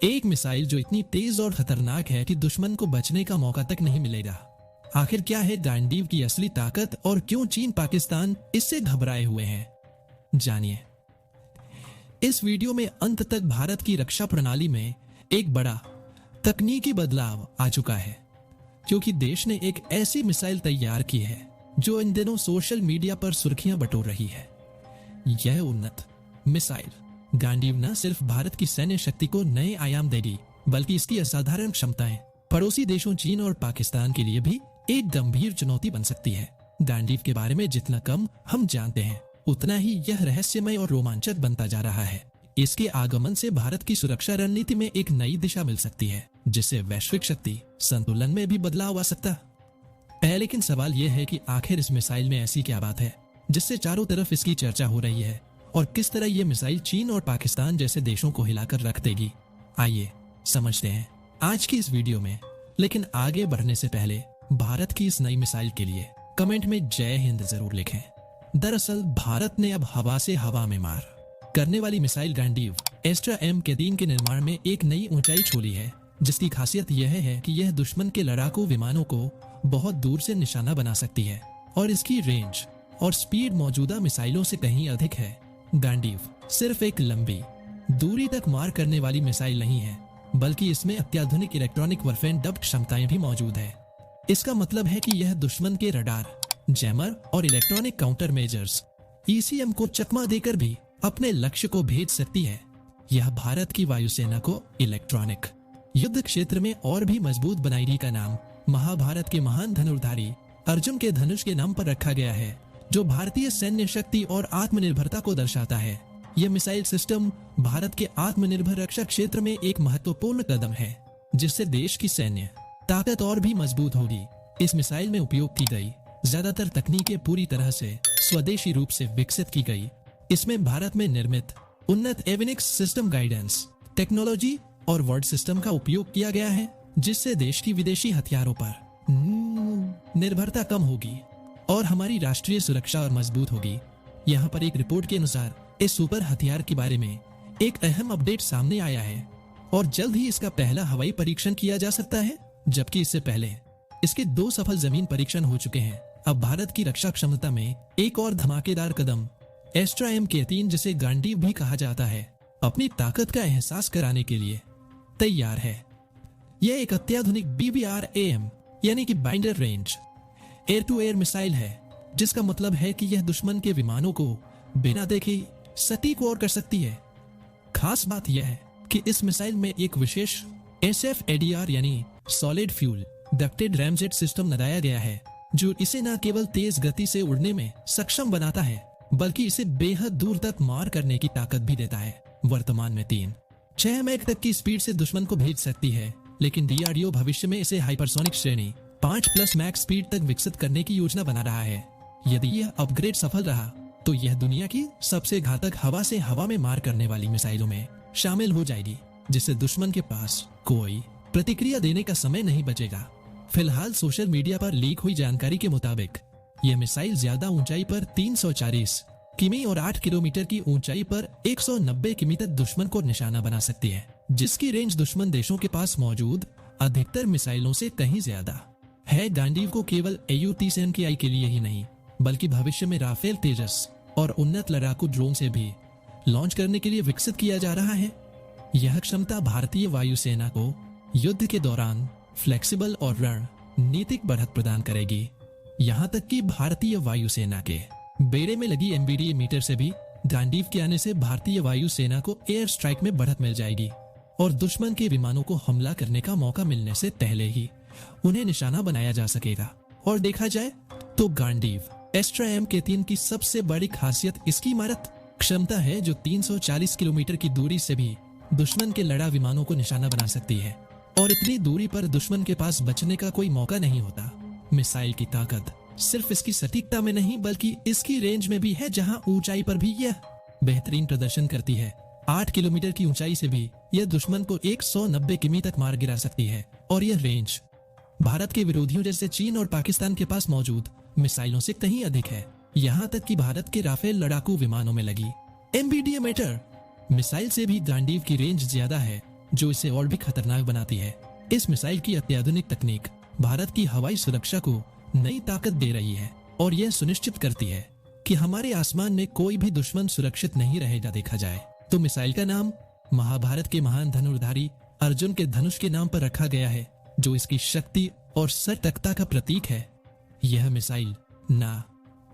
एक मिसाइल जो इतनी तेज और खतरनाक है कि दुश्मन को बचने का मौका तक नहीं मिलेगा। आखिर क्या है गांडीव की असली ताकत और क्यों चीन पाकिस्तान इससे घबराए हुए हैं, जानिए। इस वीडियो में अंत तक भारत की रक्षा प्रणाली में एक बड़ा तकनीकी बदलाव आ चुका है, क्योंकि देश ने एक ऐसी मिसाइल तैयार की है जो इन दिनों सोशल मीडिया पर सुर्खियां बटोर रही है। यह उन्नत मिसाइल गांडीव न सिर्फ भारत की सैन्य शक्ति को नए आयाम देगी, बल्कि इसकी असाधारण क्षमताएं पड़ोसी देशों चीन और पाकिस्तान के लिए भी एक गंभीर चुनौती बन सकती है। गांडीव के बारे में जितना कम हम जानते हैं, उतना ही यह रहस्यमय और रोमांचक बनता जा रहा है। इसके आगमन से भारत की सुरक्षा रणनीति में एक नई दिशा मिल सकती है, जिससे वैश्विक शक्ति संतुलन में भी बदलाव आ सकता है। लेकिन सवाल यह है कि आखिर इस मिसाइल में ऐसी क्या बात है जिससे चारों तरफ इसकी चर्चा हो रही है, और किस तरह यह मिसाइल चीन और पाकिस्तान जैसे देशों को हिलाकर रख देगी। आइए समझते हैं आज की इस वीडियो में। लेकिन आगे बढ़ने से पहले भारत की इस नई मिसाइल के लिए कमेंट में जय हिंद जरूर लिखें। दरअसल भारत ने अब हवा से हवा में मार करने वाली मिसाइल गांडीव एस्ट्रा M-3 के निर्माण में एक नई ऊंचाई छू ली है, जिसकी खासियत यह है कि यह दुश्मन के लड़ाकू विमानों को बहुत दूर से निशाना बना सकती है, और इसकी रेंज और स्पीड मौजूदा मिसाइलों से कहीं अधिक है। गांडीव सिर्फ एक लंबी दूरी तक मार करने वाली मिसाइल नहीं है, बल्कि इसमें अत्याधुनिक इलेक्ट्रॉनिक वॉरफेयर डब्ड क्षमताएं भी मौजूद है। इसका मतलब है कि यह दुश्मन के रडार, जैमर और इलेक्ट्रॉनिक काउंटर मेजर्स ECM को चकमा देकर भी अपने लक्ष्य को भेज सकती है। यह भारत की वायुसेना को इलेक्ट्रॉनिक युद्ध क्षेत्र में और भी मजबूत बनाने का नाम महाभारत के महान धनुर्धारी अर्जुन के धनुष के नाम पर रखा गया है, जो भारतीय सैन्य शक्ति और आत्मनिर्भरता को दर्शाता है। यह मिसाइल सिस्टम भारत के आत्मनिर्भर रक्षा क्षेत्र में एक महत्वपूर्ण कदम है, जिससे देश की सैन्य ताकत और भी मजबूत होगी। इस मिसाइल में उपयोग की गई ज्यादातर तकनीकें पूरी तरह से स्वदेशी रूप से विकसित की गई। इसमें भारत में निर्मित उन्नत एविनिक्स सिस्टम गाइडेंस टेक्नोलॉजी और वर्ड सिस्टम का उपयोग किया गया है, जिससे देश की विदेशी हथियारों पर निर्भरता कम होगी और हमारी राष्ट्रीय सुरक्षा और मजबूत होगी। यहाँ पर एक रिपोर्ट के अनुसार इस सुपर हथियार के बारे में एक अहम अपडेट सामने आया है, और जल्द ही इसका पहला हवाई परीक्षण किया जा सकता है, जबकि इससे पहले इसके 2 सफल जमीन परीक्षण हो चुके हैं। अब भारत की रक्षा क्षमता में एक और धमाकेदार कदम एस्ट्रा M-3, जिसे गांडीव भी कहा जाता है, अपनी ताकत का एहसास कराने के लिए तैयार है। यह एक अत्याधुनिक BBRAM यानी कि बाइंडर range air to air missile है, जिसका मतलब है कि यह दुश्मन के विमानों को बिना देखे सटीक और कर सकती है। खास बात यह है कि इस मिसाइल में एक विशेष SFADR यानी solid fuel ducted ramjet system लगाया गया है, जो इसे न केवल तेज गति से उड़ने में सक्षम बनाता है, बल्कि इसे बेहद दूर तक मार करने की ताकत भी देता है। वर्तमान में 3-6 मैक तक की स्पीड से दुश्मन को भेज सकती है, लेकिन DRDO भविष्य में इसे हाइपरसोनिक श्रेणी 5+ मैक स्पीड तक विकसित करने की योजना बना रहा है। यदि यह अपग्रेड सफल रहा तो यह दुनिया की सबसे घातक हवा से हवा में मार करने वाली मिसाइलों में शामिल हो जाएगी, जिससे दुश्मन के पास कोई प्रतिक्रिया देने का समय नहीं बचेगा। फिलहाल सोशल मीडिया पर लीक हुई जानकारी के मुताबिक यह मिसाइल ज्यादा ऊंचाई पर 340 किमी और 8 किलोमीटर की ऊंचाई पर 190 किमी तक दुश्मन को निशाना बना सकती है, जिसकी रेंज दुश्मन देशों के पास मौजूद अधिकतर मिसाइलों से कहीं ज्यादा है। गांडीव को केवल AU-30 के लिए ही नहीं, बल्कि भविष्य में राफेल, तेजस और उन्नत लड़ाकू ड्रोन से भी लॉन्च करने के लिए विकसित किया जा रहा है। यह क्षमता भारतीय वायुसेना को युद्ध के दौरान फ्लेक्सिबल और रणनीतिक बढ़त प्रदान करेगी। यहाँ तक कि भारतीय वायुसेना के बेड़े में लगी MBDA मीटर से भी गांडीव के आने से भारतीय वायुसेना को एयर स्ट्राइक में बढ़त मिल जाएगी, और दुश्मन के विमानों को हमला करने का मौका मिलने से पहले ही उन्हें निशाना बनाया जा सकेगा। और देखा जाए तो गांडीव एस्ट्रा M-3 की सबसे बड़ी खासियत इसकी इमारत क्षमता है, जो 340 किलोमीटर की दूरी से भी दुश्मन के लड़ा विमानों को निशाना बना सकती है, और इतनी दूरी पर दुश्मन के पास बचने का कोई मौका नहीं होता। मिसाइल की ताकत सिर्फ इसकी सटीकता में नहीं, बल्कि इसकी रेंज में भी है, जहां ऊंचाई पर भी यह बेहतरीन प्रदर्शन करती है। 8 किलोमीटर की ऊंचाई से भी यह दुश्मन को 190 किमी तक मार गिरा सकती है, और यह रेंज भारत के विरोधियों जैसे चीन और पाकिस्तान के पास मौजूद मिसाइलों से कहीं अधिक है। यहाँ तक कि भारत के राफेल लड़ाकू विमानों में लगी MBDA मीटर मिसाइल से भी गांडीव की रेंज ज्यादा है, जो इसे और भी खतरनाक बनाती है। इस मिसाइल की अत्याधुनिक तकनीक भारत की हवाई सुरक्षा को नई ताकत दे रही है और यह सुनिश्चित करती है कि हमारे आसमान में कोई भी दुश्मन सुरक्षित नहीं रहेगा। देखा जाए तो मिसाइल का नाम महाभारत के महान धनुर्धारी अर्जुन के धनुष के नाम पर रखा गया है, जो इसकी शक्ति और सतर्कता का प्रतीक है। यह मिसाइल ना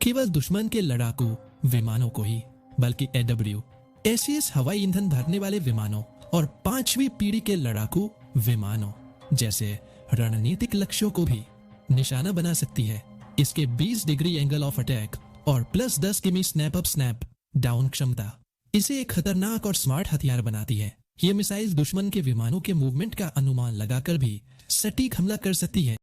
केवल दुश्मन के लड़ाकू विमानों को ही, बल्कि AW एसीएस हवाई ईंधन भरने वाले विमानों और 5वीं पीढ़ी के लड़ाकू विमानों जैसे रणनीतिक लक्ष्यों को भी निशाना बना सकती है। इसके 20 डिग्री एंगल ऑफ अटैक और +10 किमी स्नैप अप स्नैप डाउन क्षमता इसे एक खतरनाक और स्मार्ट हथियार बनाती है। यह मिसाइल दुश्मन के विमानों के मूवमेंट का अनुमान लगाकर भी सटीक हमला कर सकती है,